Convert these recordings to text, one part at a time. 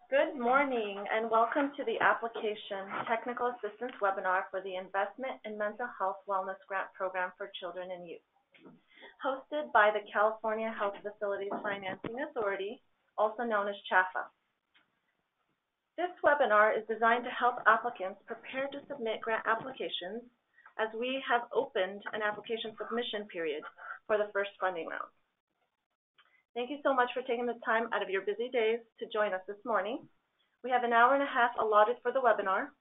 Good morning and welcome to the Application Technical Assistance webinar for the Investment in Mental Health Wellness Grant Program for Children and Youth, hosted by the California Health Facilities Financing Authority, also known as CHFA. This webinar is designed to help applicants prepare to submit grant applications as we have opened an application submission period for the first funding round. Thank you so much for taking the time out of your busy days to join us this morning. We have an hour and a half allotted for the webinar.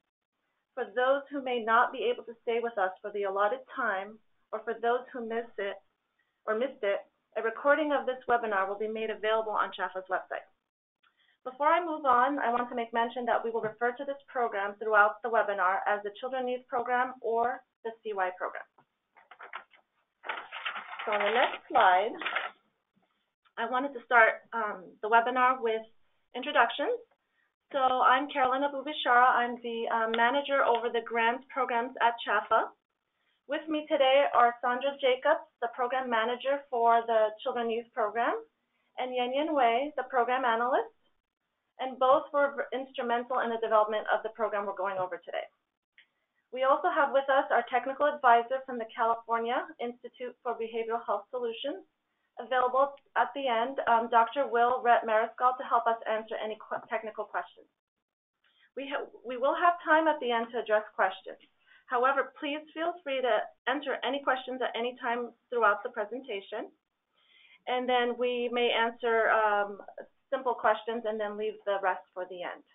For those who may not be able to stay with us for the allotted time, or for those who missed it, a recording of this webinar will be made available on CHFA's website. Before I move on, I want to make mention that we will refer to this program throughout the webinar as the Children Youth Program or the CY Program. So on the next slide, I wanted to start the webinar with introductions. So I'm Carolina Bubishara. I'm the manager over the grants programs at CHFA. With me today are Sandra Jacobs, the program manager for the Children Youth Program, and Yanyan Wei, the program analyst, and both were instrumental in the development of the program we're going over today. We also have with us our technical advisor from the California Institute for Behavioral Health Solutions, available at the end, Dr. Will Rett-Mariscal, to help us answer any technical questions. We will have time at the end to address questions. However, please feel free to enter any questions at any time throughout the presentation, and then we may answer simple questions and then leave the rest for the end.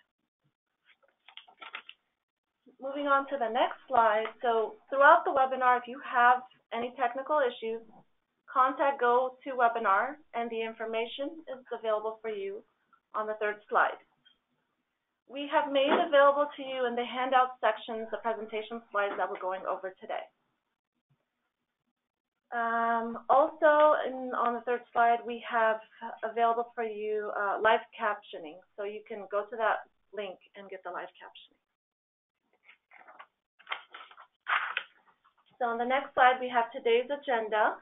Moving on to the next slide. So throughout the webinar, if you have any technical issues, contact GoToWebinar, and the information is available for you on the third slide. We have made available to you in the handout sections the presentation slides that we're going over today. Also, on the third slide, we have available for you live captioning, so you can go to that link and get the live captioning. So on the next slide, we have today's agenda.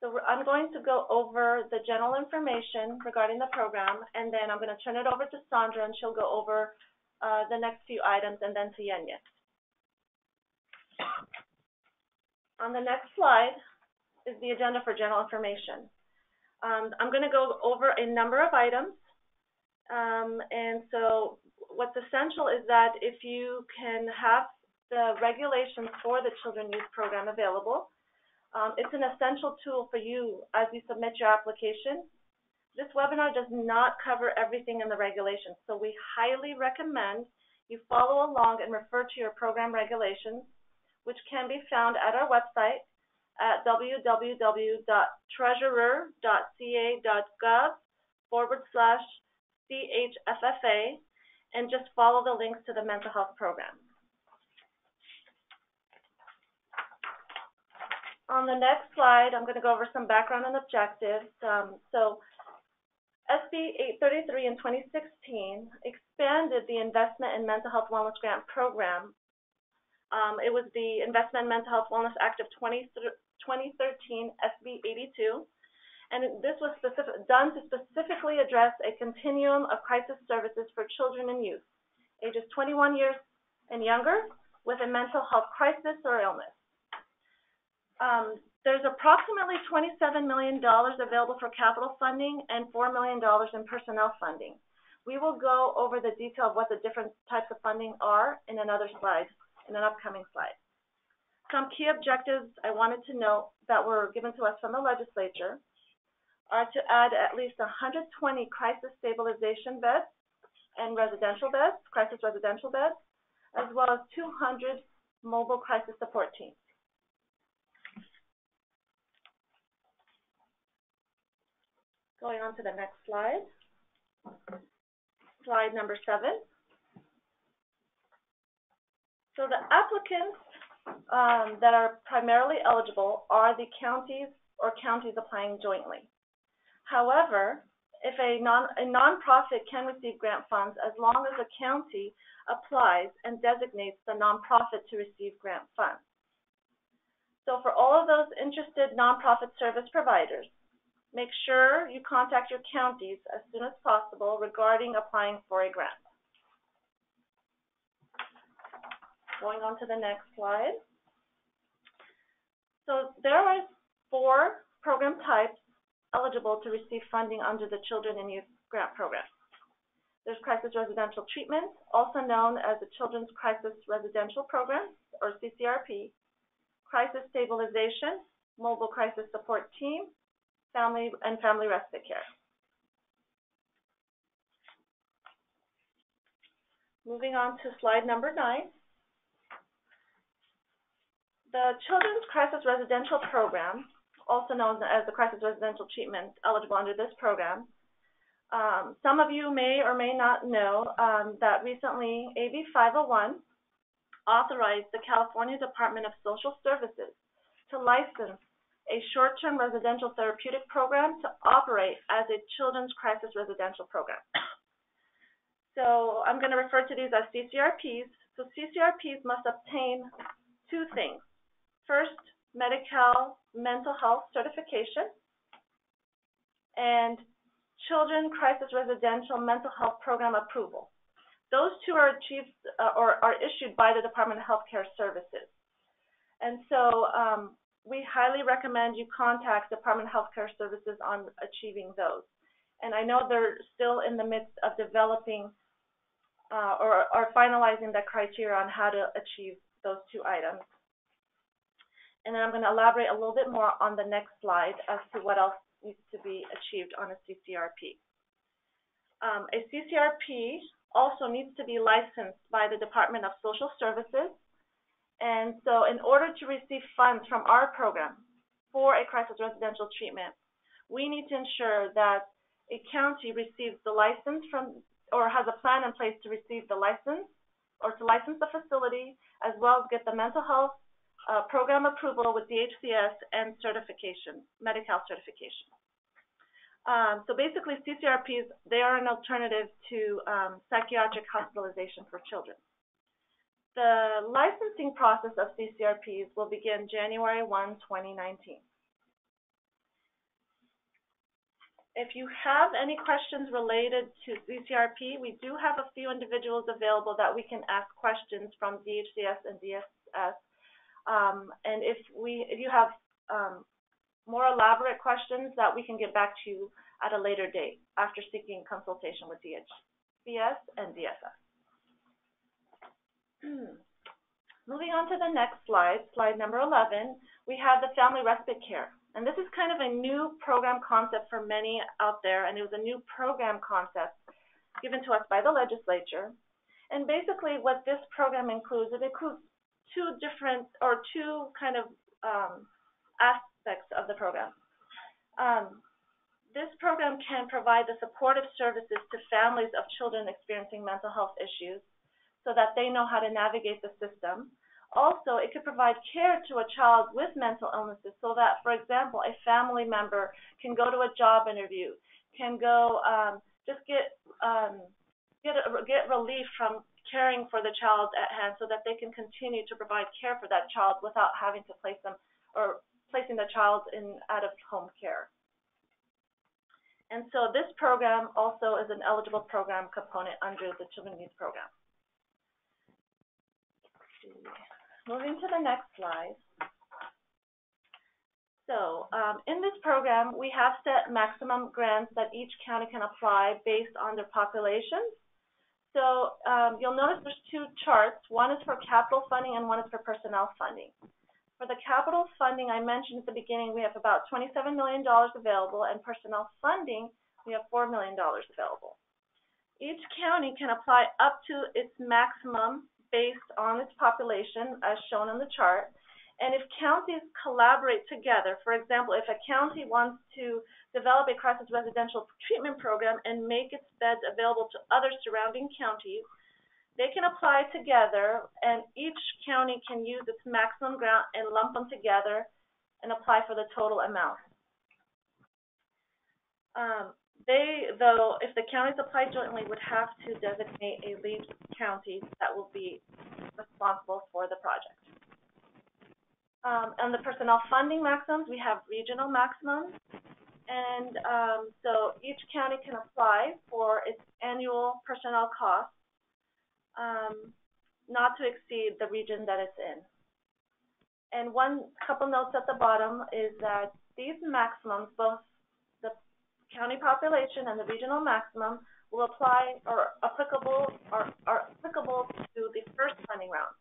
So I'm going to go over the general information regarding the program, and then I'm going to turn it over to Sandra, and she'll go over the next few items, and then to Yenya. On the next slide is the agenda for general information. I'm going to go over a number of items, and so what's essential is that if you can have the regulations for the Children Youth Program available, it's an essential tool for you as you submit your application. This webinar does not cover everything in the regulations, so we highly recommend you follow along and refer to your program regulations, which can be found at our website at www.treasurer.ca.gov/CHFFA, and just follow the links to the mental health program. On the next slide, I'm going to go over some background and objectives. So SB 833 in 2016 expanded the Investment in Mental Health Wellness Grant Program. It was the Investment in Mental Health Wellness Act of 2013, SB 82, and this was done to specifically address a continuum of crisis services for children and youth, ages 21 years and younger, with a mental health crisis or illness. There's approximately $27 million available for capital funding and $4 million in personnel funding. We will go over the detail of what the different types of funding are in another slide, in an upcoming slide. Some key objectives I wanted to note that were given to us from the legislature are to add at least 120 crisis stabilization beds and residential beds, crisis residential beds, as well as 200 mobile crisis support teams. Going on to the next slide, slide number 7. So the applicants that are primarily eligible are the counties or counties applying jointly. However, if a nonprofit can receive grant funds as long as a county applies and designates the nonprofit to receive grant funds. So for all of those interested nonprofit service providers, make sure you contact your counties as soon as possible regarding applying for a grant. Going on to the next slide. So there are 4 program types eligible to receive funding under the Children and Youth Grant Program. There's Crisis Residential Treatment, also known as the Children's Crisis Residential Program, or CCRP, Crisis Stabilization, Mobile Crisis Support Team, Family Respite Care. Moving on to slide number 9. The Children's Crisis Residential Program, also known as the Crisis Residential Treatment, eligible under this program. Some of you may or may not know that recently AB 501 authorized the California Department of Social Services to license a short-term residential therapeutic program to operate as a Children's Crisis Residential Program. So I'm going to refer to these as CCRPs. So CCRPs must obtain 2 things. First, Medi-Cal mental health certification and Children Crisis Residential Mental Health Program approval. Those 2 are achieved or are issued by the Department of Healthcare Services. And so we highly recommend you contact Department of Healthcare Services on achieving those. And I know they're still in the midst of developing or finalizing the criteria on how to achieve those 2 items. And then I'm going to elaborate a little bit more on the next slide as to what else needs to be achieved on a CCRP. A CCRP also needs to be licensed by the Department of Social Services. And so in order to receive funds from our program for a crisis residential treatment, we need to ensure that a county receives the license from, or has a plan in place to receive the license, or to license the facility, as well as get the mental health program approval with DHCS and certification, Medi-Cal certification. So basically, CCRPs, they are an alternative to psychiatric hospitalization for children. The licensing process of CCRPs will begin January 1, 2019. If you have any questions related to CCRP, we do have a few individuals available that we can ask questions from DHCS and DSS. And if you have more elaborate questions, that we can get back to you at a later date after seeking consultation with DHCS and DSS. Moving on to the next slide, slide number 11, we have the Family Respite Care. And this is kind of a new program concept for many out there, and it was a new program concept given to us by the legislature. And basically what this program includes, it includes 2 different, or 2 kind of aspects of the program. This program can provide the supportive services to families of children experiencing mental health issues so that they know how to navigate the system. Also, it could provide care to a child with mental illnesses so that, for example, a family member can go to a job interview, can go just get relief from caring for the child at hand so that they can continue to provide care for that child without having to place them or placing the child in out-of-home care. And so this program also is an eligible program component under the Children's Youth Program. Moving to the next slide. So in this program, we have set maximum grants that each county can apply based on their population. So you'll notice there's 2 charts. One is for capital funding and one is for personnel funding. For the capital funding, I mentioned at the beginning, we have about $27 million available, and personnel funding, we have $4 million available. Each county can apply up to its maximum based on its population, as shown on the chart. And if counties collaborate together, for example, if a county wants to develop a crisis residential treatment program and make its beds available to other surrounding counties, they can apply together, and each county can use its maximum grant and lump them together and apply for the total amount. Though, if the counties apply jointly, would have to designate a lead county that will be responsible for the project. On the personnel funding maximums, we have regional maximums. And so each county can apply for its annual personnel costs, not to exceed the region that it's in. And one couple notes at the bottom is that these maximums, both the county population and the regional maximum, will apply or applicable are applicable to the first funding round.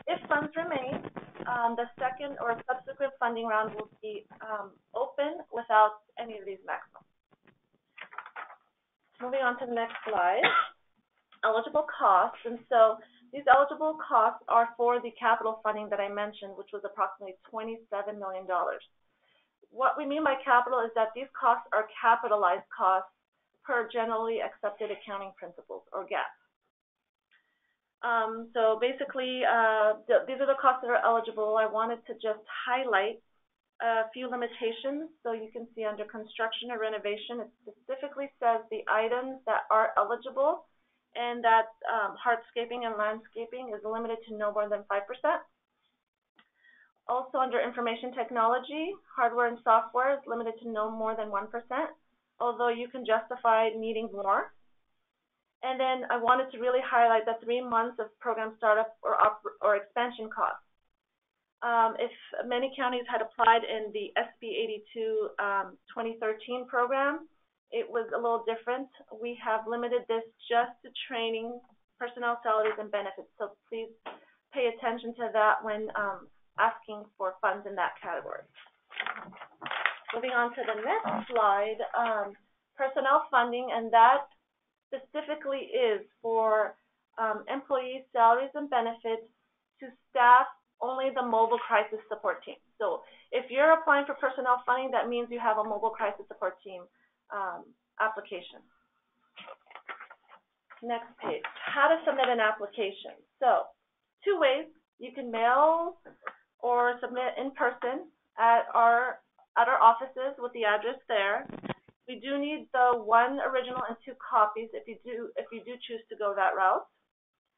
If funds remain, the second or subsequent funding round will be open without any of these maximums. Moving on to the next slide, eligible costs. And so these eligible costs are for the capital funding that I mentioned, which was approximately $27 million. What we mean by capital is that these costs are capitalized costs per generally accepted accounting principles, or GAAP. So basically, these are the costs that are eligible. I wanted to just highlight a few limitations. So you can see under construction or renovation, it specifically says the items that are eligible, and that hardscaping and landscaping is limited to no more than 5%. Also under information technology, hardware and software is limited to no more than 1%, although you can justify needing more. And then I wanted to really highlight the 3 months of program startup or expansion costs. If many counties had applied in the SB 82 2013 program, it was a little different. We have limited this just to training, personnel salaries, and benefits. So please pay attention to that when asking for funds in that category. Moving on to the next slide, personnel funding, and that specifically is for employee salaries and benefits to staff only the mobile crisis support team. So if you're applying for personnel funding, that means you have a mobile crisis support team application. Next page, how to submit an application. So 2 ways. You can mail or submit in person at our offices with the address there. We do need the 1 original and 2 copies if you do choose to go that route.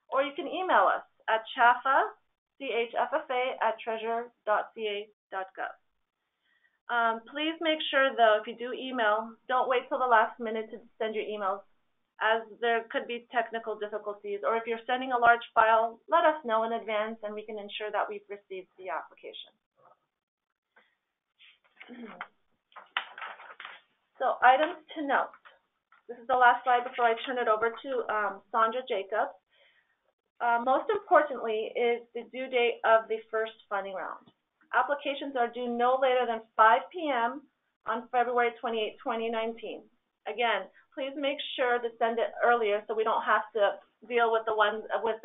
Or you can email us at chaffa, chffa@treasure.ca.gov. Please make sure, though, if you do email, don't wait till the last minute to send your emails, as there could be technical difficulties. Or if you're sending a large file, let us know in advance, and we can ensure that we've received the application. So items to note. This is the last slide before I turn it over to Sandra Jacobs. Most importantly is the due date of the first funding round. Applications are due no later than 5 p.m. on February 28, 2019. Again, please make sure to send it earlier so we don't have to deal with the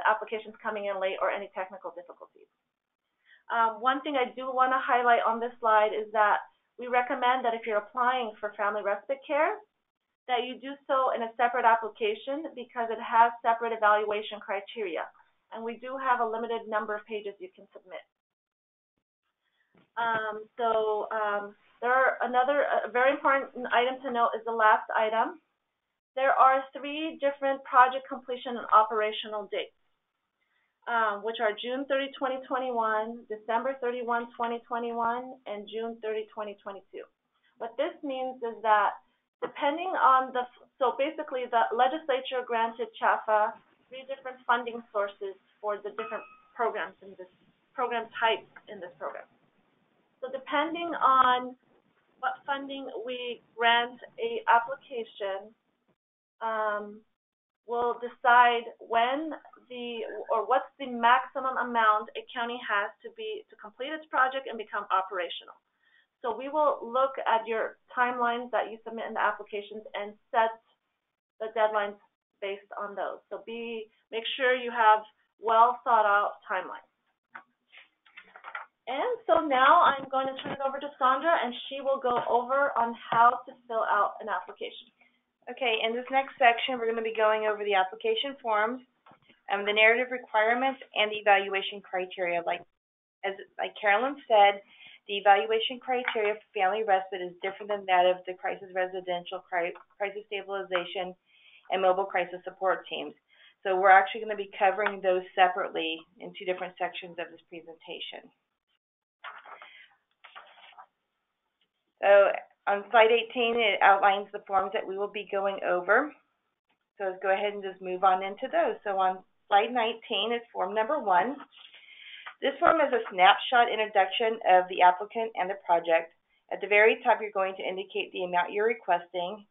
applications coming in late or any technical difficulties. One thing I do want to highlight on this slide is that we recommend that if you're applying for family respite care, that you do so in a separate application because it has separate evaluation criteria. And we do have a limited number of pages you can submit. Another very important item to note is the last item. There are 3 different project completion and operational dates, which are June 30, 2021, December 31, 2021, and June 30, 2022. What this means is that depending on so basically the legislature granted CHAFA 3 different funding sources for the different programs in this program types in this program. So depending on what funding we grant a application, will decide when what's the maximum amount a county has to complete its project and become operational. So we will look at your timelines that you submit in the applications and set the deadlines based on those. So make sure you have well thought out timelines. And so now I'm going to turn it over to Sandra, and she will go over on how to fill out an application. Okay, in this next section, we're going to be going over the application forms, the narrative requirements, and the evaluation criteria. Like Carolyn said, the evaluation criteria for family respite is different than that of the crisis residential, crisis stabilization, and mobile crisis support teams. So we're actually going to be covering those separately in 2 different sections of this presentation. So On slide 18, it outlines the forms that we will be going over. So let's go ahead and just move on into those. So on slide 19 is form number 1. This form is a snapshot introduction of the applicant and the project. At the very top, you're going to indicate the amount you're requesting.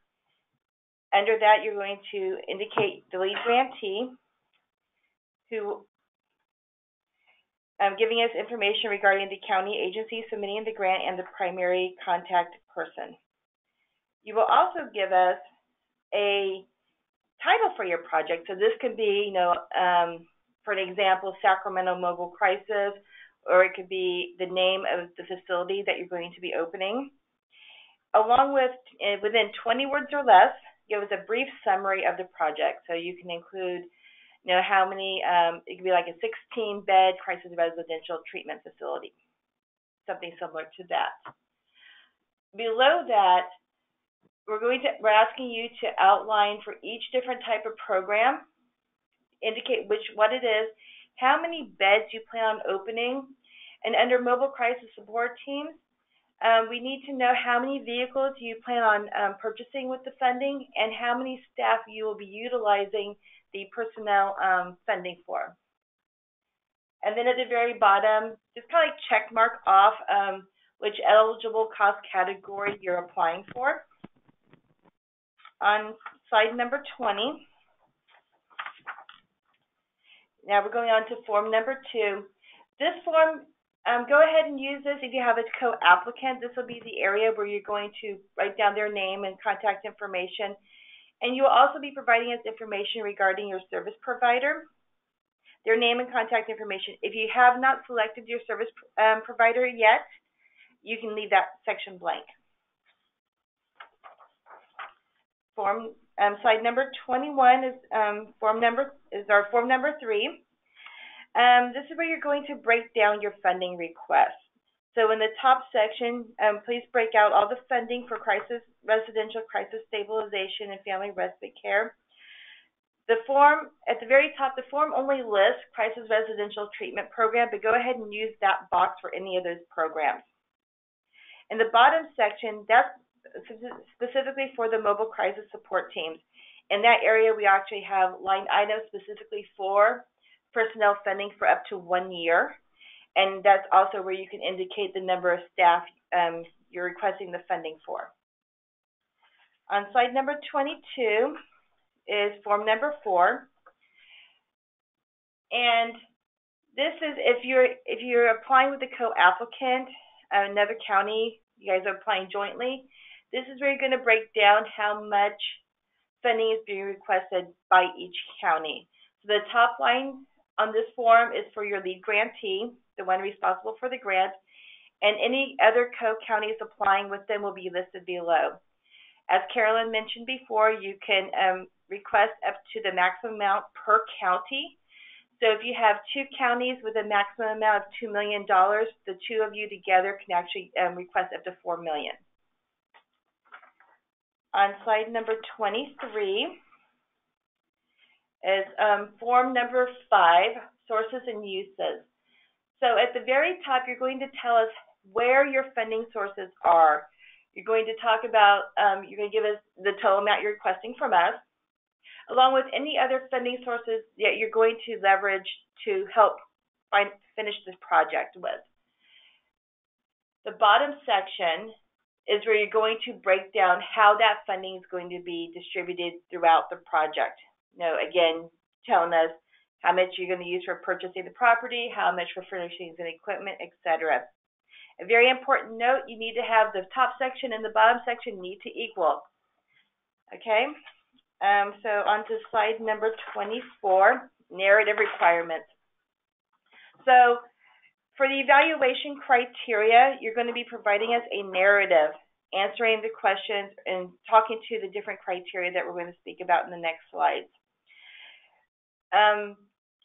Under that, you're going to indicate the lead grantee, who giving us information regarding the county agency submitting the grant and the primary contact person. You will also give us a title for your project. So this could be, for an example, Sacramento Mobile Crisis, or it could be the name of the facility that you're going to be opening. Along with, within 20 words or less, give us a brief summary of the project. So you can include how many, it could be like a 16-bed crisis residential treatment facility, something similar to that. Below that, we're asking you to outline for each different type of program, indicate what it is, how many beds you plan on opening, and under mobile crisis support teams, we need to know how many vehicles you plan on purchasing with the funding and how many staff you will be utilizing the personnel funding for. And then at the very bottom, just kind of like check mark off which eligible cost category you're applying for. On slide number 20, now we're going on to form number 2. This form, go ahead and use this if you have a co-applicant. This will be the area where you're going to write down their name and contact information. And you will also be providing us information regarding your service provider, their name and contact information. If you have not selected your service provider yet, you can leave that section blank. Slide number 21 is form number 3. This is where you're going to break down your funding request. So in the top section, please break out all the funding for residential crisis stabilization and family respite care. The form, at the very top, the form only lists crisis residential treatment program, but go ahead and use that box for any of those programs. In the bottom section, that's specifically for the mobile crisis support teams. In that area, we actually have line items specifically for personnel funding for up to 1 year. And that's also where you can indicate the number of staff you're requesting the funding for. On slide number 22 is form number 4. And this is if you're applying with a co-applicant, another county, you guys are applying jointly, this is where you're going to break down how much funding is being requested by each county. So the top line on this form is for your lead grantee, the one responsible for the grant, and any other co-counties applying with them will be listed below. As Carolyn mentioned before, you can request up to the maximum amount per county. So if you have 2 counties with a maximum amount of $2 million, the 2 of you together can actually request up to $4 million. On slide number 23 is form number 5, sources and uses. So at the very top, you're going to tell us where your funding sources are. You're going to talk about, you're going to give us the total amount you're requesting from us, along with any other funding sources that you're going to leverage to help finish this project with. The bottom section is where you're going to break down how that funding is going to be distributed throughout the project. Again, telling us how much you're going to use for purchasing the property, how much for furnishings and equipment, etc. A very important note, you need to have the top section and the bottom section need to equal. Okay, so on to slide number 24, narrative requirements. So for the evaluation criteria, you're going to be providing us a narrative, answering the questions and talking to the different criteria that we're going to speak about in the next slides.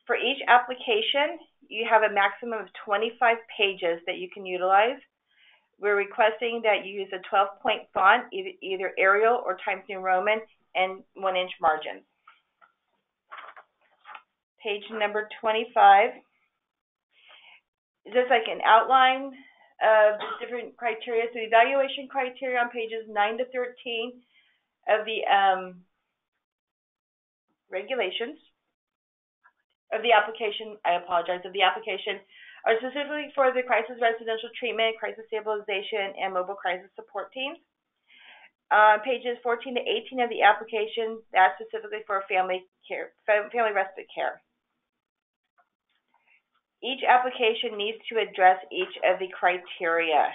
For each application, you have a maximum of 25 pages that you can utilize. We're requesting that you use a 12-point font, either Arial or Times New Roman, and 1-inch margins. Page number 25. Just like an outline of the different criteria. So the evaluation criteria on pages 9 to 13 of the regulations, of the application, of the application, are specifically for the crisis residential treatment, crisis stabilization, and mobile crisis support teams. Pages 14 to 18 of the application, that's specifically for family respite care. Each application needs to address each of the criteria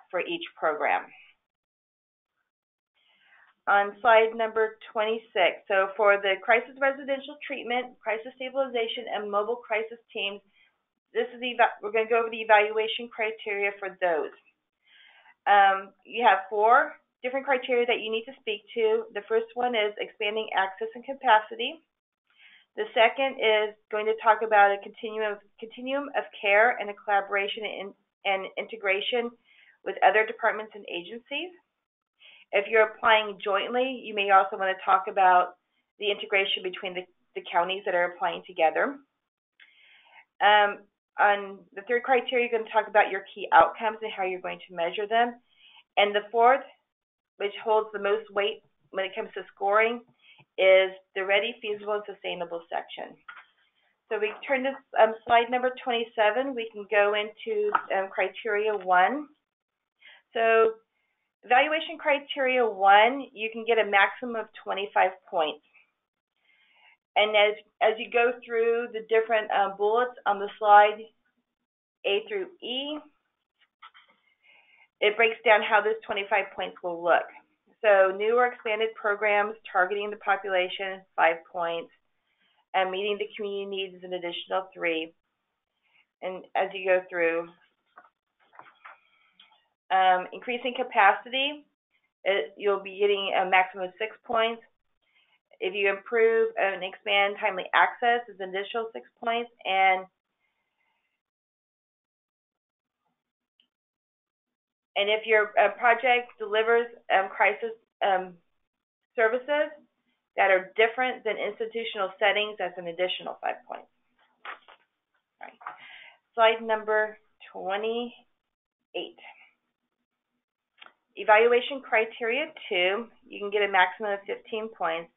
for each program. On slide number 26, so for the crisis residential treatment, crisis stabilization, and mobile crisis teams, we're going to go over the evaluation criteria for those. You have 4 different criteria that you need to speak to. The first one is expanding access and capacity. The second is going to talk about a continuum of care and a collaboration and integration with other departments and agencies. If you're applying jointly, you may also want to talk about the integration between the counties that are applying together. On the third criteria, you're going to talk about your key outcomes and how you're going to measure them. And the fourth, which holds the most weight when it comes to scoring, is the ready, feasible, and sustainable section. So we turn to slide number 27. We can go into criteria 1. So evaluation criteria 1, you can get a maximum of 25 points. And as you go through the different bullets on the slide, A through E, it breaks down how those 25 points will look. So new or expanded programs targeting the population, 5 points. And meeting the community needs is an additional 3. And as you go through, increasing capacity, you'll be getting a maximum of 6 points. If you improve and expand timely access, is an additional 6 points. And if your project delivers crisis services that are different than institutional settings, that's an additional 5 points. All right. Slide number 28. Evaluation criteria 2, you can get a maximum of 15 points.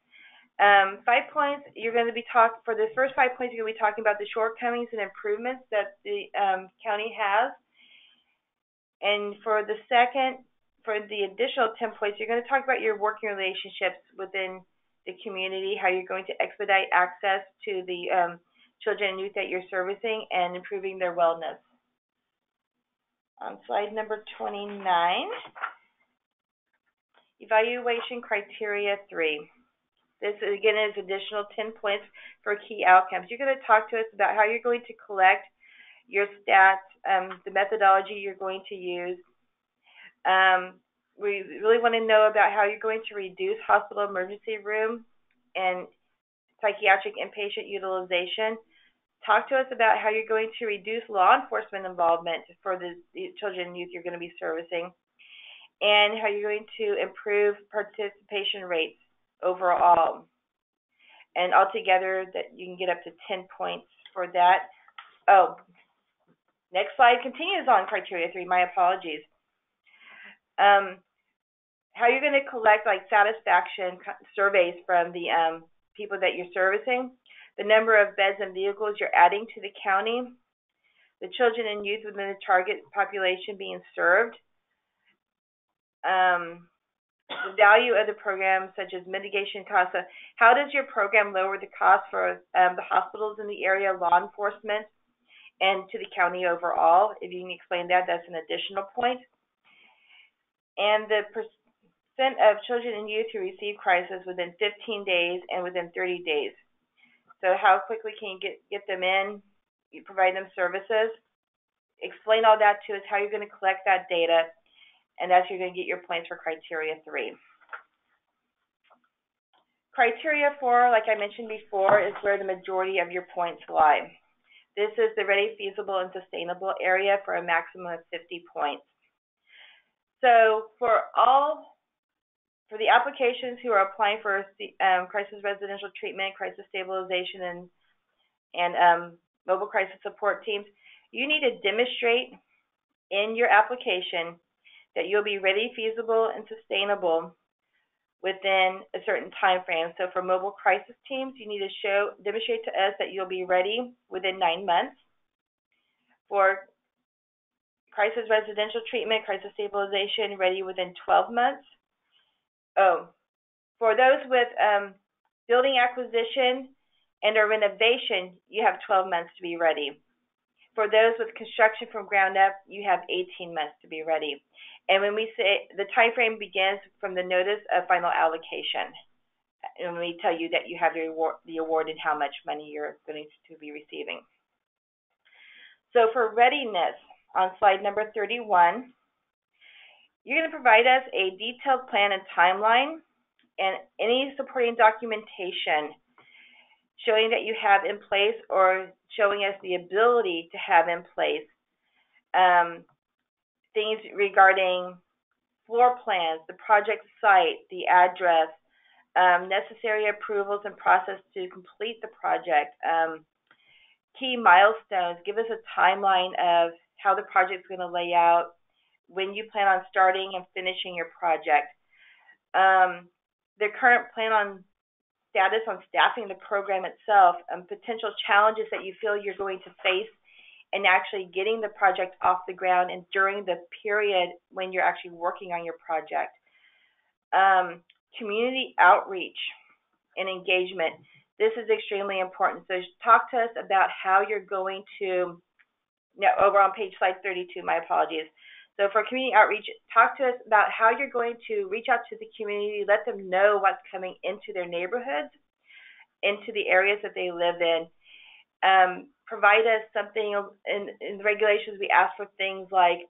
5 points, you're going to be for the first 5 points, you're going to be talking about the shortcomings and improvements that the county has. And for the additional 10 points, you're going to talk about your working relationships within the community, how you're going to expedite access to the children and youth that you're servicing, and improving their wellness. On slide number 29, evaluation criteria 3. This, again, is additional 10 points for key outcomes. You're going to talk to us about how you're going to collect your stats, the methodology you're going to use. We really want to know about how you're going to reduce hospital emergency room and psychiatric inpatient utilization. Talk to us about how you're going to reduce law enforcement involvement for the children and youth you're going to be servicing, and how you're going to improve participation rates overall. And altogether, that you can get up to 10 points for that. Oh, next slide continues on criteria 3. My apologies. How you're going to collect satisfaction surveys from the people that you're servicing, the number of beds and vehicles you're adding to the county, the children and youth within the target population being served, the value of the program, such as mitigation costs. So how does your program lower the cost for the hospitals in the area, law enforcement, and to the county overall? If you can explain that, that's an additional point. And the percent of children and youth who receive crisis within 15 days and within 30 days. So how quickly can you get them in, you provide them services? Explain all that to us, how you're going to collect that data, and that's how you're going to get your points for criteria 3. Criteria 4, like I mentioned before, is where the majority of your points lie. This is the ready, feasible, and sustainable area for a maximum of 50 points. So for the applications who are applying for crisis residential treatment, crisis stabilization, and mobile crisis support teams, you need to demonstrate in your application that you'll be ready, feasible, and sustainable within a certain time frame. So for mobile crisis teams, you need to demonstrate to us that you'll be ready within 9 months. For crisis residential treatment, crisis stabilization, ready within 12 months. For those with building acquisition and or renovation, you have 12 months to be ready. For those with construction from ground up, you have 18 months to be ready. And when we say the time frame begins from the notice of final allocation, and we tell you that you have the award and how much money you're going to be receiving. So for readiness, on slide number 31, you're going to provide us a detailed plan and timeline and any supporting documentation showing that you have in place or showing us the ability to have in place things regarding floor plans, the project site, the address, necessary approvals and process to complete the project, key milestones. Give us a timeline of how the project's going to lay out, when you plan on starting and finishing your project, the current plan on status on staffing the program itself, potential challenges that you feel you're going to face in actually getting the project off the ground and during the period when you're actually working on your project. Community outreach and engagement. This is extremely important. So talk to us about how you're going to, over on slide 32, my apologies. So for community outreach, talk to us about how you're going to reach out to the community, let them know what's coming into their neighborhoods, into the areas that they live in. Provide us something in the regulations. We ask for things like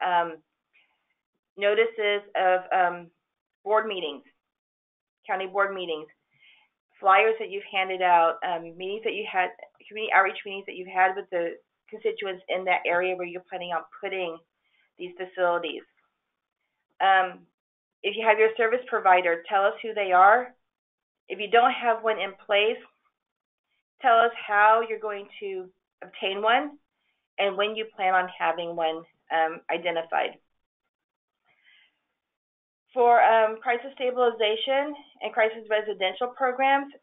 notices of board meetings, county board meetings, flyers that you've handed out, meetings that you had, community outreach meetings that you've had with the constituents in that area where you're planning on putting these facilities. If you have your service provider, tell us who they are. If you don't have one in place, tell us how you're going to obtain one and when you plan on having one identified. For crisis stabilization and crisis residential programs,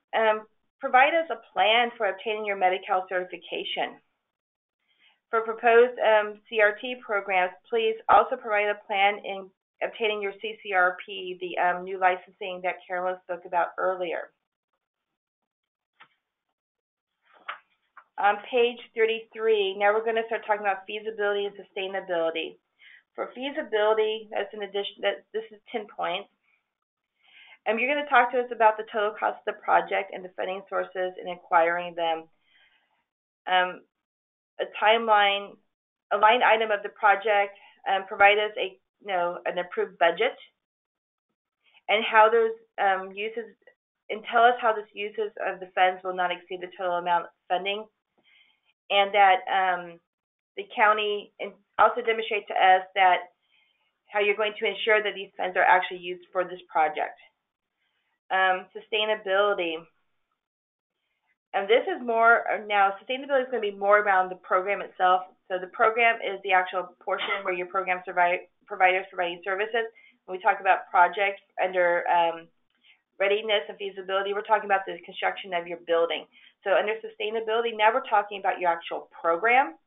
provide us a plan for obtaining your Medi-Cal certification. For proposed CRT programs, please also provide a plan in obtaining your CCRP, the new licensing that Carolyn spoke about earlier. On page 33, now we're going to start talking about feasibility and sustainability. For feasibility, that's in addition, this is 10 points. You're going to talk to us about the total cost of the project and the funding sources and acquiring them. A timeline, a line item of the project, provide us an approved budget, and how those uses, and tell us how this uses of the funds will not exceed the total amount of funding, and that the county, and also demonstrate to us that how you're going to ensure that these funds are actually used for this project. Sustainability. And this is more, now sustainability is going to be more around the program itself. So the program is the actual portion where your program providers providing services. When we talk about projects under readiness and feasibility, we're talking about the construction of your building. So under sustainability, now we're talking about your actual program.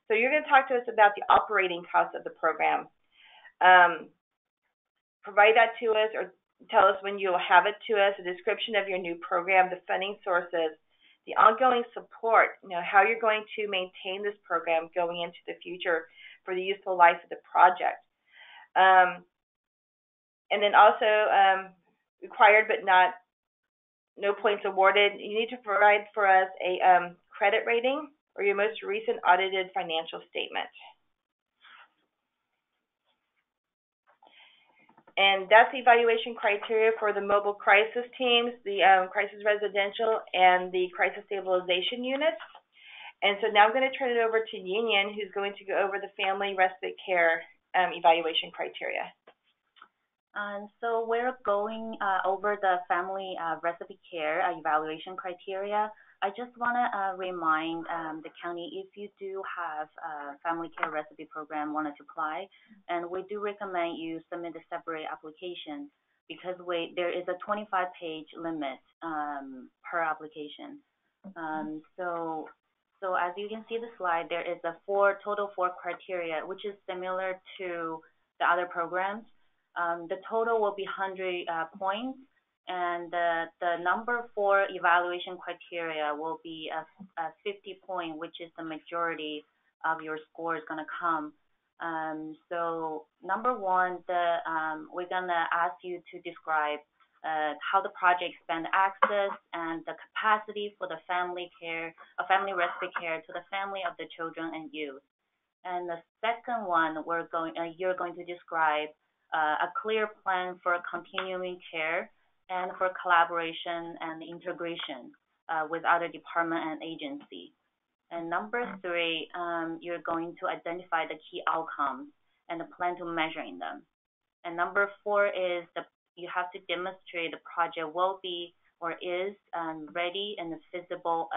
So you're going to talk to us about the operating costs of the program. Provide that to us, or tell us when you'll have it to us, a description of your new program, the funding sources, the ongoing support, how you're going to maintain this program going into the future for the useful life of the project. And then also required but no points awarded, you need to provide for us a credit rating or your most recent audited financial statement. And that's the evaluation criteria for the mobile crisis teams, the crisis residential, and the crisis stabilization units. And so now I'm going to turn it over to Union, who's going to go over the family respite care evaluation criteria. So we're going over the family respite care evaluation criteria. I just want to remind the county, if you do have a family care recipe program wanted to apply, and we do recommend you submit a separate application because there is a 25-page limit per application. So as you can see the slide, there is a total four criteria, which is similar to the other programs. The total will be 100 points, and the number 4 evaluation criteria will be a 50 point, which is the majority of your score is going to come. So number 1, we're going to ask you to describe how the project expand access and the capacity for the family respite care to the family of the children and youth. And the second one, you're going to describe a clear plan for continuing care and for collaboration and integration with other department and agency. And number 3, you're going to identify the key outcomes and the plan to measuring them. And number 4 is you have to demonstrate the project will be or is ready and feasible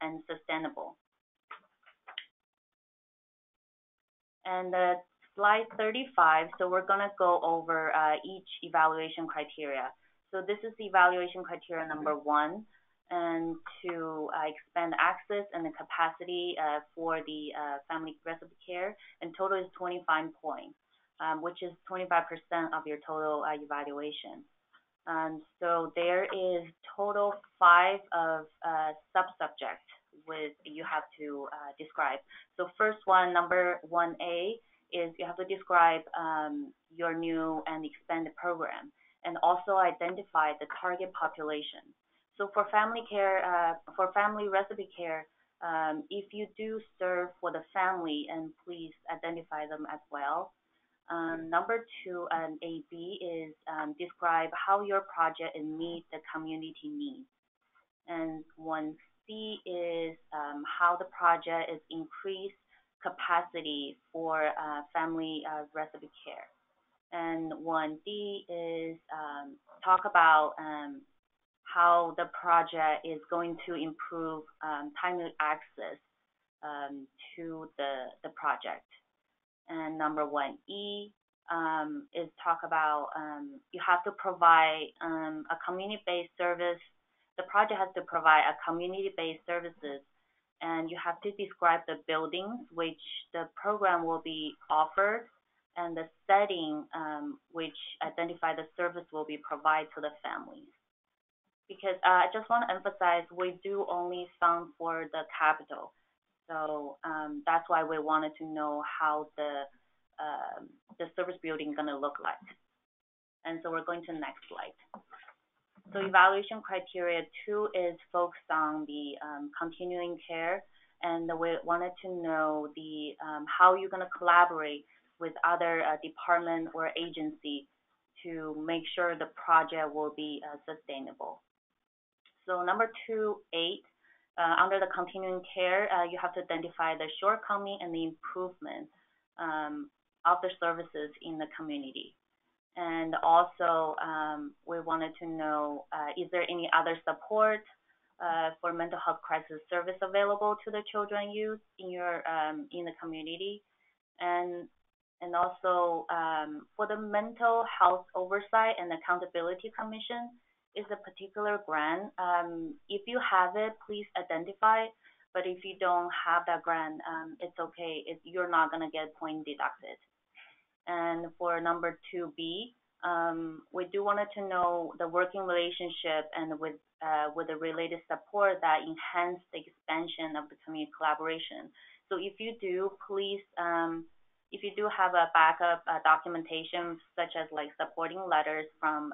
and sustainable. And slide 35, so we're going to go over each evaluation criteria. So this is the evaluation criteria number 1, and to expand access and the capacity for the family recipe care, and total is 25 points, which is 25% of your total evaluation. So there is total 5 of sub-subjects you have to describe. So first one, number 1A, is you have to describe your new and expanded program, and also identify the target population. So for family care, for family recipe care, if you do serve for the family, and please identify them as well. Number 2, AB, is describe how your project meets the community needs. And 1C is how the project is increased capacity for family recipe care. And 1D is talk about how the project is going to improve timely access to the project. And number 1E is talk about you have to provide a community-based service. The project has to provide a community-based services, and you have to describe the buildings which the program will be offered, and the setting which identify the service will be provided to the families. Because I just want to emphasize, we do only fund for the capital. So that's why we wanted to know how the service building is going to look like. And so we're going to the next slide. So evaluation criteria 2 is focused on the continuing care, and we wanted to know how you're going to collaborate with other department or agency to make sure the project will be sustainable. So number 2.8, under the continuing care, you have to identify the shortcoming and the improvement of the services in the community. And also, we wanted to know, is there any other support for mental health crisis service available to the children and youth in the community? And also, for the Mental Health Oversight and Accountability Commission, is a particular grant. If you have it, please identify. But if you don't have that grant, it's okay. You're not going to get point deducted. And for number 2B, we do wanted to know the working relationship and with the related support that enhance the expansion of the community collaboration. So if you do, please, if you do have a backup documentation, such as like supporting letters from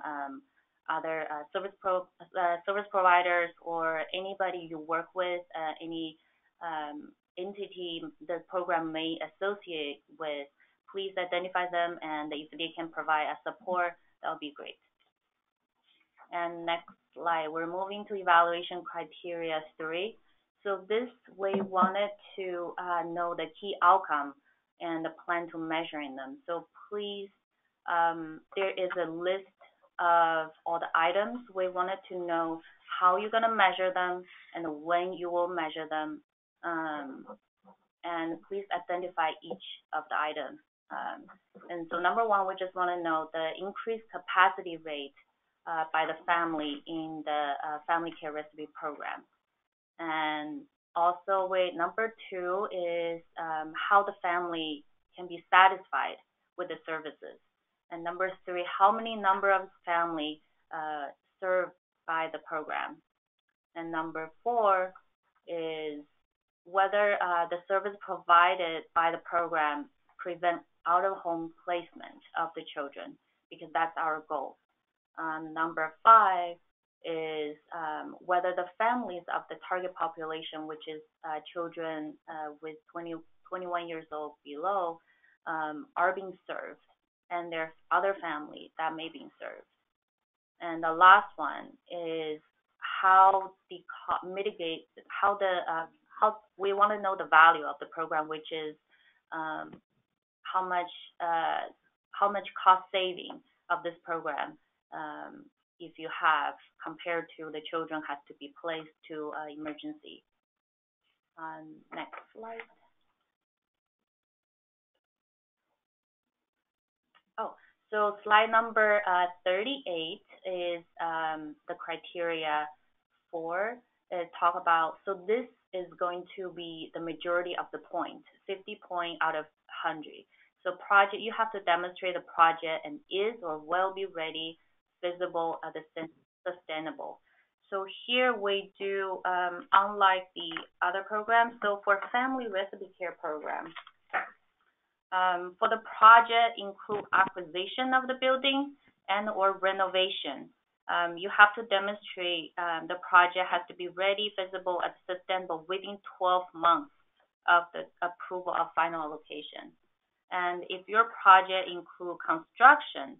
other service providers or anybody you work with, any entity the program may associate with, please identify them, and if they can provide a support, that would be great. And next slide, we're moving to evaluation criteria 3. So this we wanted to know the key outcome and the plan to measuring them. So please, there is a list of all the items. We wanted to know how you're going to measure them and when you will measure them. And please identify each of the items. And so number one, we just want to know the increased capacity rate by the family in the family care recipe program. And also, number two is how the family can be satisfied with the services. And number three, how many number of family served by the program. And number four is whether the service provided by the program prevent out-of-home placement of the children, because that's our goal. Number five is whether the families of the target population, which is children with 21 years old below, are being served, and there's other families that may be served. And the last one is how we want to know the value of the program, which is how much cost saving of this program if you have compared to the children has to be placed to emergency. Next slide. So slide number 38 is the criteria for talk about. So this is going to be the majority of the points, 50 points out of 100. So project, you have to demonstrate the project and is or will be ready, feasible, sustainable. So here we do, unlike the other programs, so for family recipe care program, for the project include acquisition of the building and or renovation. You have to demonstrate the project has to be ready, feasible, and sustainable within 12 months of the approval of final allocation. And if your project include construction,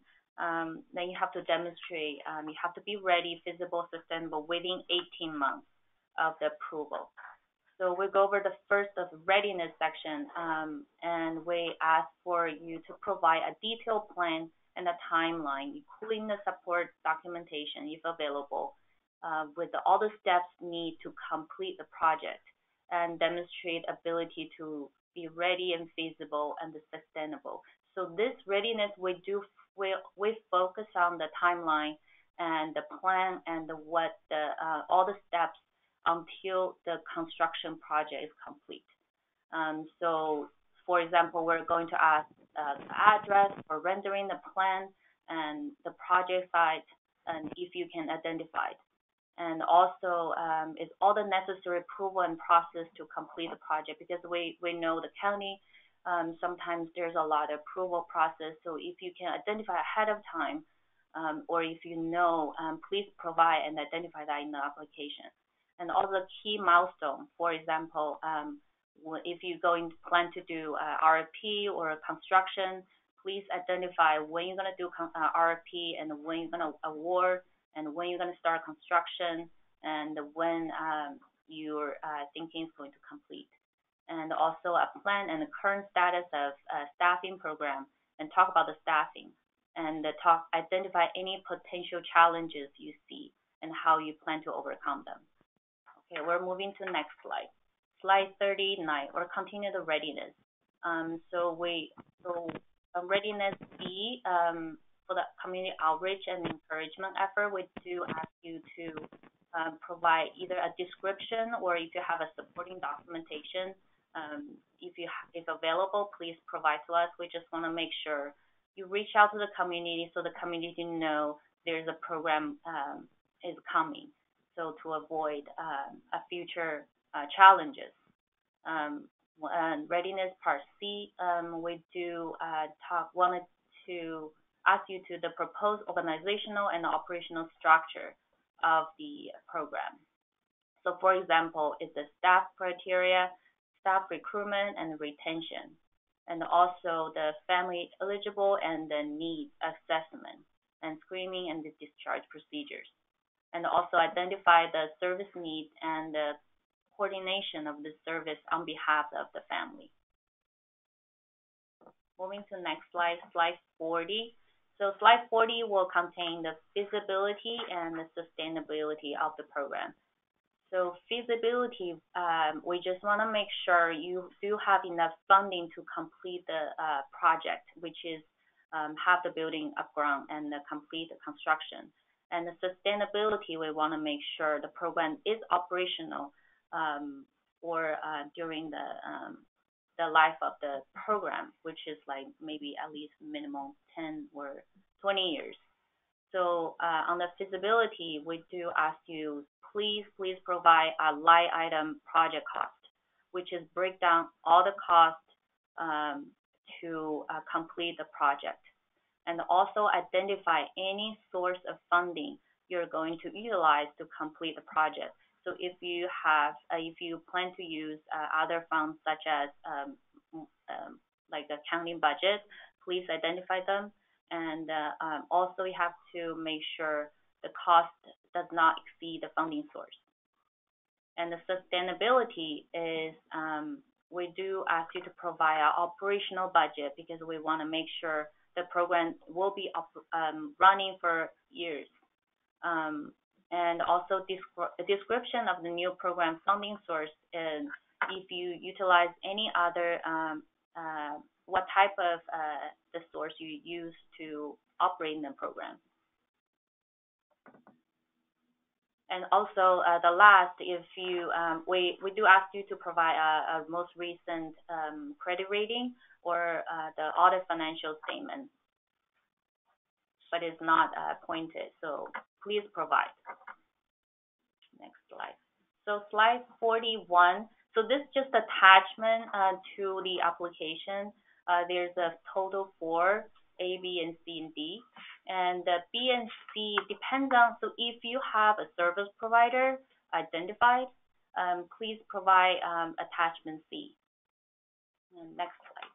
then you have to demonstrate you have to be ready, feasible, sustainable within 18 months of the approval. So we go over the first of readiness section, and we ask for you to provide a detailed plan and a timeline, including the support documentation, if available, with all the steps needed to complete the project, and demonstrate ability to be ready and feasible and sustainable. So this readiness we focus on the timeline and the plan and all the steps until the construction project is complete. So, for example, we're going to ask the address for rendering the plan and the project site, and if you can identify it. And also, is all the necessary approval and process to complete the project, because we know the county, sometimes there's a lot of approval process. So if you can identify ahead of time, or if you know, please provide and identify that in the application. And all the key milestones, for example, if you're going to plan to do RFP or construction, please identify when you're going to do RFP and when you're going to award and when you're going to start construction and when your thinking is going to complete. And also a plan and the current status of staffing program, and talk about the staffing and identify any potential challenges you see and how you plan to overcome them. Okay, we're moving to the next slide. Slide 39, or continue the readiness. Readiness B, for the community outreach and encouragement effort, we do ask you to provide either a description or if you have a supporting documentation, if available, please provide to us. We just want to make sure you reach out to the community so the community know there's a program is coming. So to avoid future challenges. Readiness part C, we do wanted to ask you to the proposed organizational and operational structure of the program. So for example, it's the staff criteria, staff recruitment and retention, and also the family eligible and the needs assessment and screening and the discharge procedures. And also identify the service needs and the coordination of the service on behalf of the family. Moving to the next slide, slide 40. So slide 40 will contain the feasibility and the sustainability of the program. So feasibility, we just want to make sure you do have enough funding to complete the project, which is have the building up ground and complete the construction. And the sustainability, we want to make sure the program is operational or during the life of the program, which is like maybe at least minimum 10 or 20 years. So on the feasibility, we do ask you, please provide a line item project cost, which is break down all the costs to complete the project. And also identify any source of funding you're going to utilize to complete the project. So if you plan to use other funds such as like the county budget, please identify them. And also you have to make sure the cost does not exceed the funding source. And the sustainability is we do ask you to provide an operational budget because we want to make sure the program will be running for years. And also a description of the new program funding source is if you utilize any other, what type of the source you use to operate in the program. And also the last, if you, we do ask you to provide a most recent credit rating or the audit financial statement, but it's not pointed, so please provide. Next slide. So slide 41. So this is just attachment to the application. There's a total 4, A, B, and C, and D. And the B and C depends on, so if you have a service provider identified, please provide attachment C. And next slide.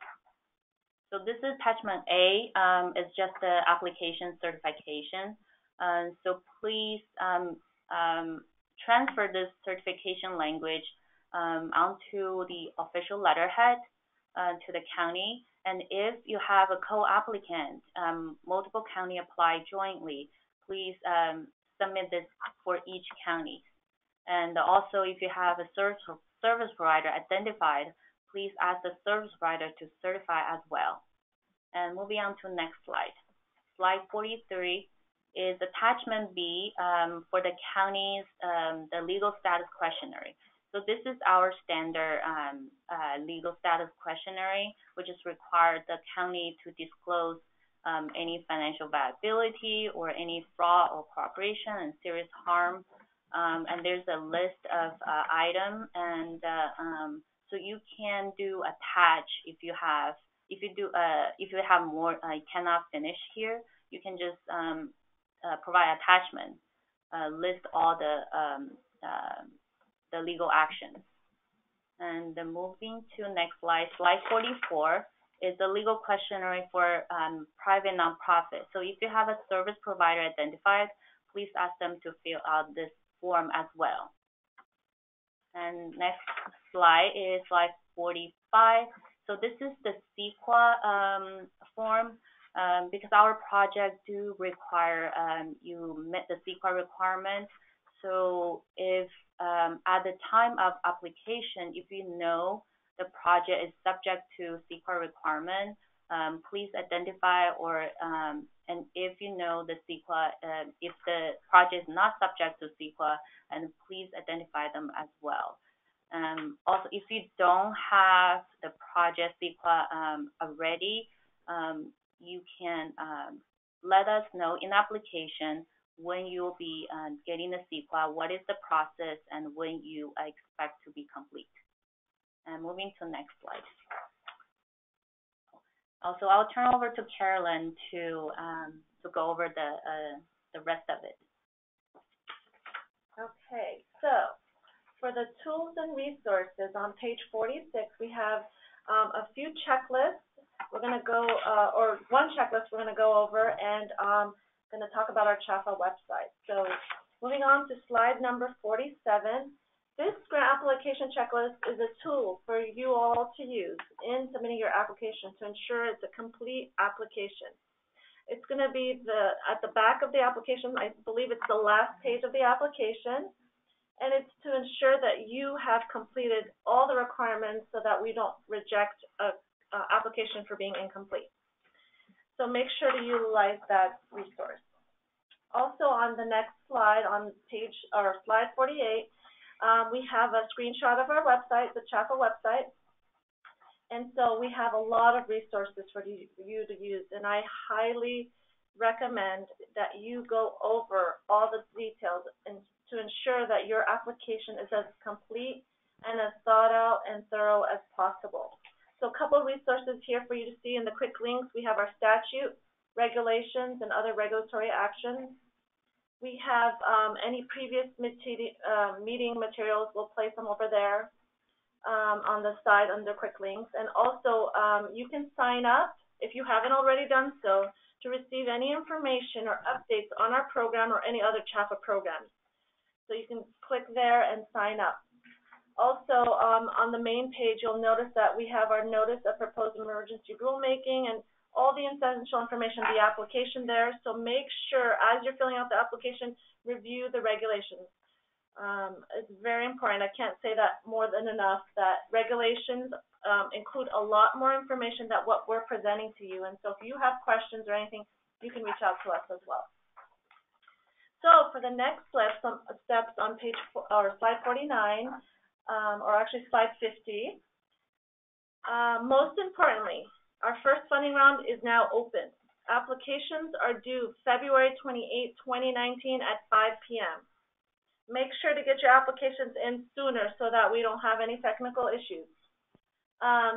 So this is attachment A, is just the application certification. So please transfer this certification language onto the official letterhead to the county. And if you have a co-applicant, multiple county apply jointly, please submit this for each county. And also, if you have a service provider identified, please ask the service provider to certify as well. And moving on to next slide. Slide 43 is attachment B for the county's the legal status questionnaire. So this is our standard legal status questionnaire, which is required the county to disclose any financial viability or any fraud or cooperation and serious harm. And there's a list of items, and so you can do attach if you have more. I cannot finish here. You can just provide attachment, list all the legal actions. And moving to next slide, slide 44 is the legal questionnaire for private nonprofit. So if you have a service provider identified, please ask them to fill out this form as well. And next slide is slide 45. So this is the CEQA form. Because our project do require you met the CEQA requirement. So if at the time of application, if you know the project is subject to CEQA requirement, please identify or and if you know the CEQA, if the project is not subject to CEQA, and please identify them as well. Also, if you don't have the project CEQA already, you can let us know in application when you'll be getting the CEQA, what is the process, and when you expect to be complete. And moving to next slide. Also, I'll turn over to Carolyn to go over the rest of it. Okay, so for the tools and resources on page 46, we have a few checklists. We're going to go, or one checklist we're going to go over, and going to talk about our CHAFA website. So moving on to slide number 47, this grant application checklist is a tool for you all to use in submitting your application to ensure it's a complete application. It's going to be at the back of the application. I believe it's the last page of the application. And it's to ensure that you have completed all the requirements so that we don't reject a application for being incomplete. So make sure to utilize that resource. Also on the next slide, on slide 48, we have a screenshot of our website, the CHAFA website. And so we have a lot of resources for you to use, and I highly recommend that you go over all the details and to ensure that your application is as complete and as thought out and thorough as possible. So a couple of resources here for you to see in the quick links. We have our statute, regulations, and other regulatory actions. We have any previous meeting materials. We'll place them over there on the side under quick links. And also, you can sign up, if you haven't already done so, to receive any information or updates on our program or any other CHAFA programs. So you can click there and sign up. Also, on the main page, you'll notice that we have our notice of proposed emergency rulemaking and all the essential information of the application there. So make sure, as you're filling out the application, review the regulations. It's very important. I can't say that more than enough, that regulations include a lot more information than what we're presenting to you. And so if you have questions or anything, you can reach out to us as well. So for the next steps on slide 49, or actually slide 50, most importantly, our first funding round is now open. Applications are due February 28, 2019 at 5 p.m. Make sure to get your applications in sooner so that we don't have any technical issues.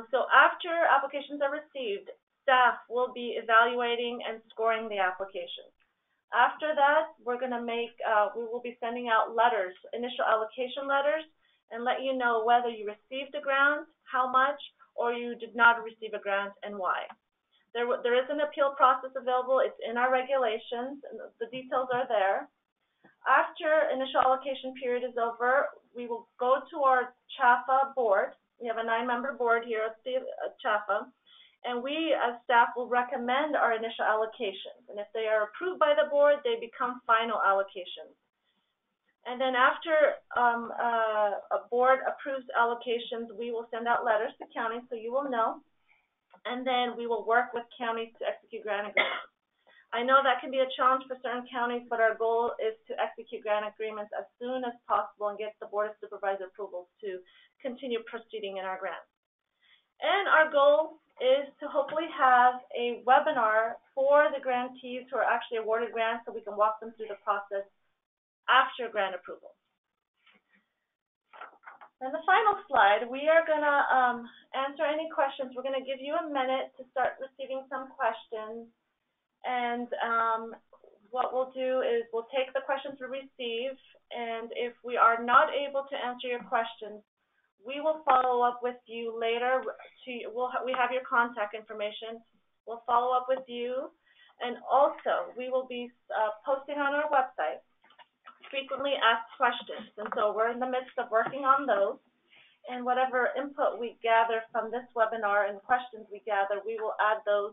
So after applications are received, staff will be evaluating and scoring the applications. After that, we will be sending out letters, initial allocation letters, and let you know whether you received a grant, how much, or you did not receive a grant and why. There is an appeal process available. It's in our regulations, and the details are there. After initial allocation period is over, we will go to our CHAFA board. We have a 9-member board here at CHAFA, and we as staff will recommend our initial allocations. And if they are approved by the board, they become final allocations. And then after a board approves allocations, we will send out letters to counties so you will know. And then we will work with counties to execute grant agreements. I know that can be a challenge for certain counties, but our goal is to execute grant agreements as soon as possible and get the Board of Supervisor approvals to continue proceeding in our grants. And our goal is to hopefully have a webinar for the grantees who are actually awarded grants so we can walk them through the process after grant approval. And the final slide, we are going to answer any questions. We're going to give you a minute to start receiving some questions. And what we'll do is we'll take the questions we receive, and if we are not able to answer your questions, we will follow up with you later. We have your contact information. We'll follow up with you. And also, we will be posting on our website frequently asked questions. And so we're in the midst of working on those. And whatever input we gather from this webinar and questions we gather, we will add those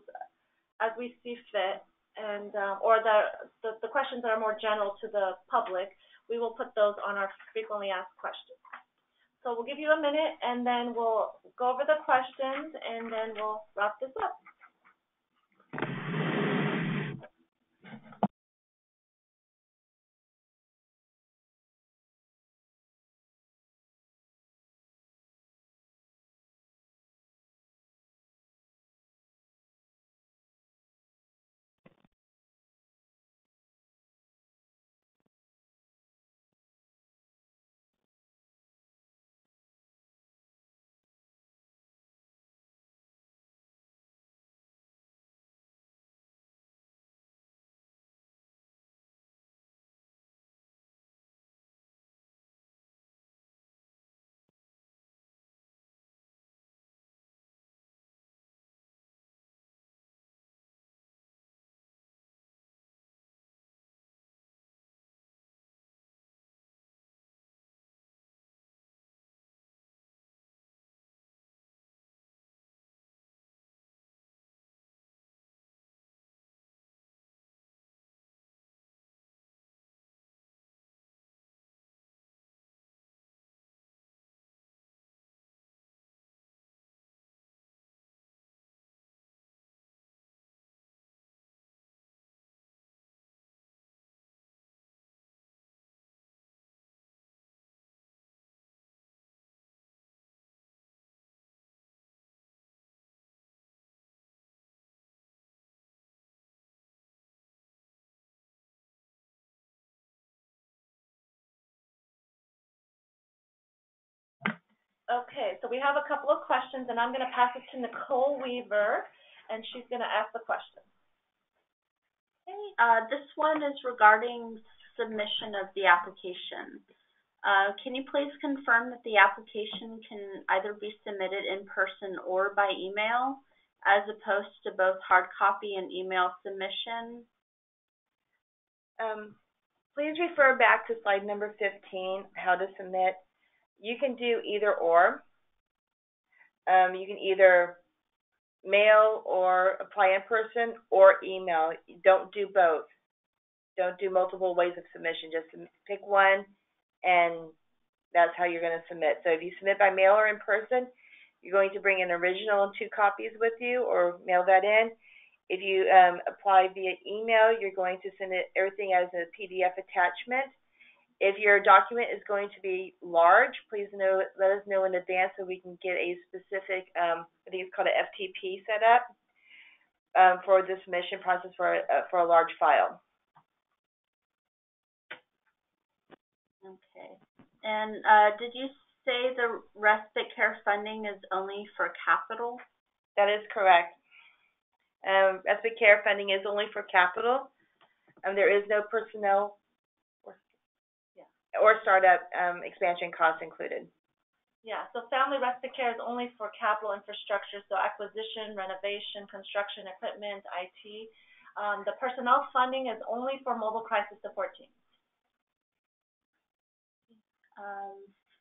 as we see fit. And or the questions that are more general to the public, we will put those on our frequently asked questions. So we'll give you a minute, and then we'll go over the questions, and then we'll wrap this up. Okay, so we have a couple of questions, and I'm going to pass it to Nicole Weaver, and she's going to ask the question. This one is regarding submission of the application. Can you please confirm that the application can either be submitted in person or by email, as opposed to both hard copy and email submission? Please refer back to slide number 15, how to submit. You can do either or. You can either mail or apply in person or email. Don't do both. Don't do multiple ways of submission. Just pick one, and that's how you're going to submit. So if you submit by mail or in person, you're going to bring an original and 2 copies with you or mail that in. If you apply via email, you're going to send it everything as a PDF attachment. If your document is going to be large, please let us know in advance so we can get a specific, I think it's called an FTP set up for the submission process for a large file. Okay. And did you say the respite care funding is only for capital? That is correct. Respite care funding is only for capital. There is no personnel or startup expansion costs included. Yeah, so family respite care is only for capital infrastructure, so acquisition, renovation, construction, equipment, IT. The personnel funding is only for mobile crisis support teams.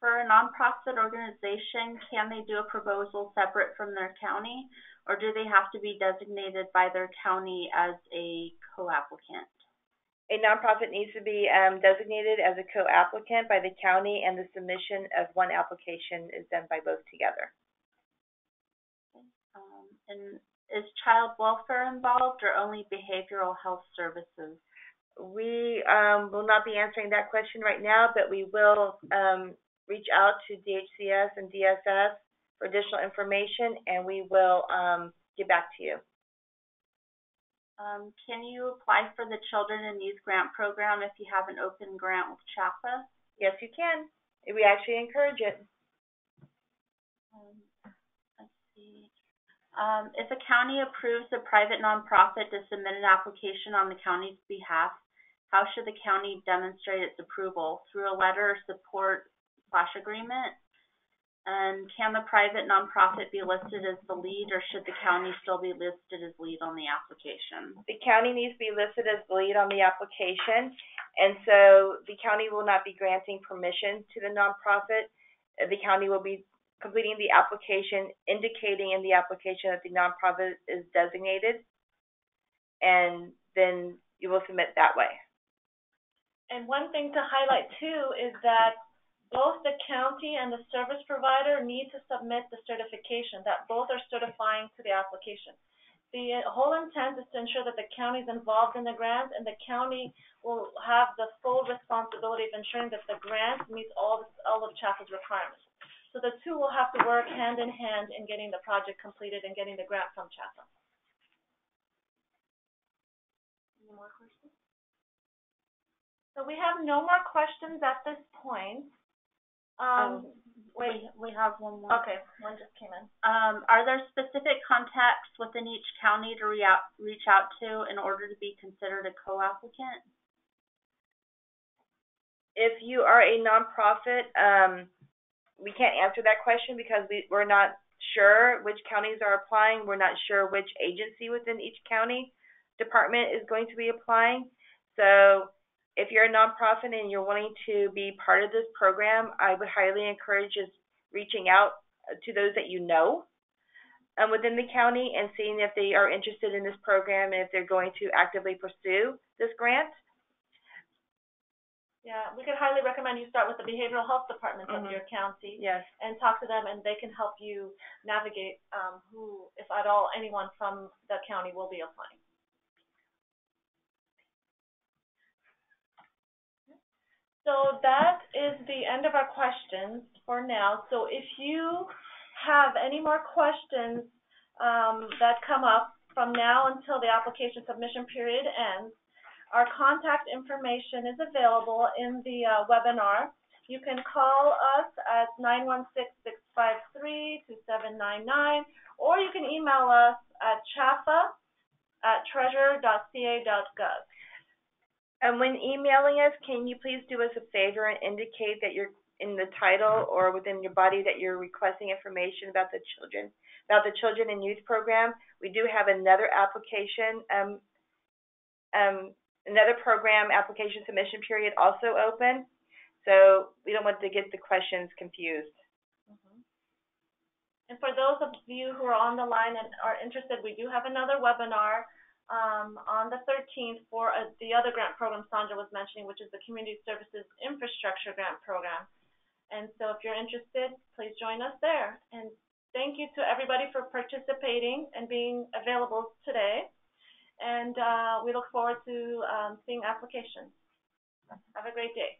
For a nonprofit organization, can they do a proposal separate from their county, or do they have to be designated by their county as a co-applicant? A nonprofit needs to be designated as a co-applicant by the county, and the submission of one application is done by both together. And is child welfare involved, or only behavioral health services? We will not be answering that question right now, but we will reach out to DHCS and DSS for additional information, and we will get back to you. Can you apply for the Children in Youth Grant Program if you have an open grant with CHAPA? Yes, you can. We actually encourage it. Let's see. If a county approves a private nonprofit to submit an application on the county's behalf, how should the county demonstrate its approval? Through a letter of support/agreement? And can the private nonprofit be listed as the lead, or should the county still be listed as lead on the application? The county needs to be listed as the lead on the application, and so the county will not be granting permission to the nonprofit. The county will be completing the application, indicating in the application that the nonprofit is designated, and then you will submit that way. And one thing to highlight too is that both the county and the service provider need to submit the certification, that both are certifying to the application. The whole intent is to ensure that the county is involved in the grant, and the county will have the full responsibility of ensuring that the grant meets all of CHAPA's requirements. So the two will have to work hand in hand in getting the project completed and getting the grant from CHAPA. Any more questions? So we have no more questions at this point. Wait, we have one more. Okay, one just came in. Are there specific contacts within each county to reach out to in order to be considered a co-applicant? If you are a nonprofit, we can't answer that question because we're not sure which counties are applying. We're not sure which agency within each county department is going to be applying. So if you're a nonprofit and you're wanting to be part of this program, I would highly encourage just reaching out to those that you know within the county and seeing if they are interested in this program and if they're going to actively pursue this grant. Yeah, we could highly recommend you start with the behavioral health department of your county. Yes. And talk to them, and they can help you navigate who, if at all, anyone from the county will be applying. So that is the end of our questions for now. So if you have any more questions that come up from now until the application submission period ends, our contact information is available in the webinar. You can call us at 916-653-2799, or you can email us at chafa@treasurer.ca.gov. And when emailing us, can you please do us a favor and indicate that you're in the title or within your body that you're requesting information about the children and youth program? We do have another application, another program application submission period also open, so we don't want to get the questions confused. And for those of you who are on the line and are interested, we do have another webinar on the 13th for the other grant program Sandra was mentioning, which is the Community Services Infrastructure Grant Program. And so if you're interested, please join us there. And thank you to everybody for participating and being available today. And we look forward to seeing applications. Have a great day.